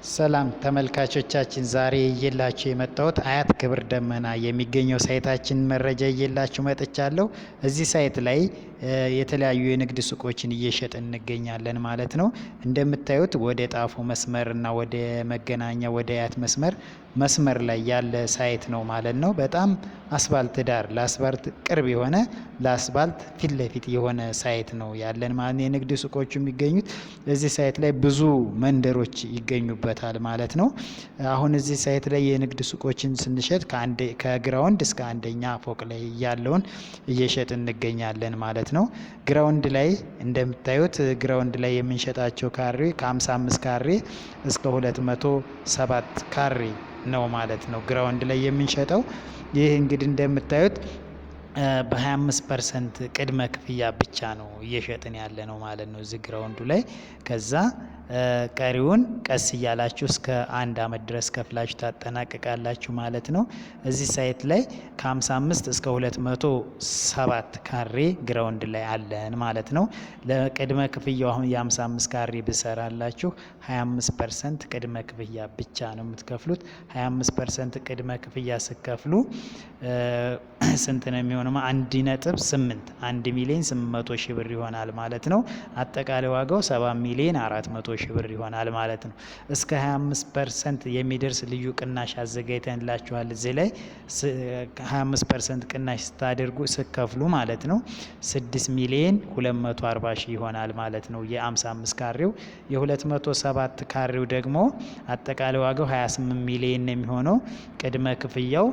ሰላም ተመልካቾቻችን፣ ዛሬ እየላችሁ የመጣሁት አያት ክብር ደመና የሚገኘው ሳይታችን መረጃ እየላችሁ መጥቻለሁ። እዚህ ሳይት ላይ የተለያዩ የንግድ ሱቆችን እየሸጥን እንገኛለን ማለት ነው። እንደምታዩት ወደ ጣፎ መስመር እና ወደ መገናኛ ወደ አያት መስመር ላይ ያለ ሳይት ነው ማለት ነው። በጣም አስፋልት ዳር ለአስፋልት ቅርብ የሆነ ለአስፋልት ፊት ለፊት የሆነ ሳይት ነው ያለን ማለት ነው። የንግድ ሱቆቹ የሚገኙት እዚህ ሳይት ላይ ብዙ መንደሮች ይገኙበታል ማለት ነው። አሁን እዚህ ሳይት ላይ የንግድ ሱቆችን ስንሸጥ ከግራውንድ እስከ አንደኛ ፎቅ ላይ ያለውን እየሸጥ እንገኛለን ማለት ነው። ግራውንድ ላይ እንደምታዩት ግራውንድ ላይ የምንሸጣቸው ካሬ ከ55 ካሬ እስከ 207 ካሬ ነው ማለት ነው። ግራውንድ ላይ የምንሸጠው ይህ እንግዲህ እንደምታዩት በ25% ቅድመ ክፍያ ብቻ ነው እየሸጥን ያለ ነው ማለት ነው እዚህ ግራውንዱ ላይ። ከዛ ቀሪውን ቀስ እያላችሁ እስከ 1 አመት ድረስ ከፍላችሁ ታጠናቅቃላችሁ ማለት ነው። እዚህ ሳይት ላይ ከ55 እስከ 207 ካሬ ግራውንድ ላይ አለን ማለት ነው። ለቅድመ ክፍያው አሁን የ55 ካሬ ብሰራላችሁ 25% ቅድመ ክፍያ ብቻ ነው የምትከፍሉት። 25% ቅድመ ክፍያ ስትከፍሉ ስንት ነው የሚሆነው? 1.8 ሺህ ብር ይሆናል ማለት ነው። አጠቃላይ ዋጋው 7,400,000 ብር ይሆናል ማለት ነው። እስከ 25% የሚደርስ ልዩ ቅናሽ አዘጋጅተንላችኋል። እዚህ ላይ 25% ቅናሽ ስታደርጉ ስከፍሉ ማለት ነው 6,240,000 ይሆናል ማለት ነው የ55 ካሬው። የ207 ካሬው ደግሞ አጠቃላይ ዋጋው 28 ሚሊዮን ነው የሚሆነው። ቅድመ ክፍያው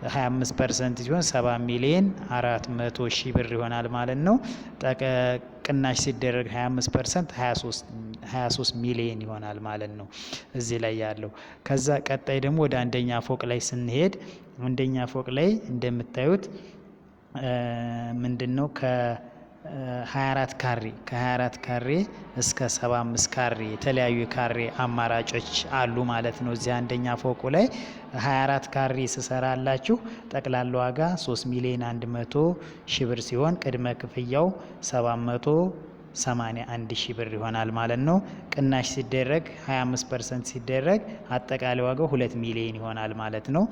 25% ሲሆን 7,400,000 ብር ይሆናል ማለት ነው። ቅናሽ ሲደረግ 25% 23 ሚሊዮን ይሆናል ማለት ነው እዚህ ላይ ያለው። ከዛ ቀጣይ ደግሞ ወደ አንደኛ ፎቅ ላይ ስንሄድ አንደኛ ፎቅ ላይ እንደምታዩት ምንድነው ከ24 ካሬ እስከ 75 ካሬ የተለያዩ የካሬ አማራጮች አሉ ማለት ነው። እዚህ አንደኛ ፎቁ ላይ 24 ካሬ ስሰራላችሁ ጠቅላላ ዋጋ 3,100,000 ብር ሲሆን ቅድመ ክፍያው 781,000 ብር ይሆናል ማለት ነው። ቅናሽ ሲደረግ 25% ሲደረግ አጠቃላይ ዋጋው 2 ሚሊዮን ይሆናል ማለት ነው።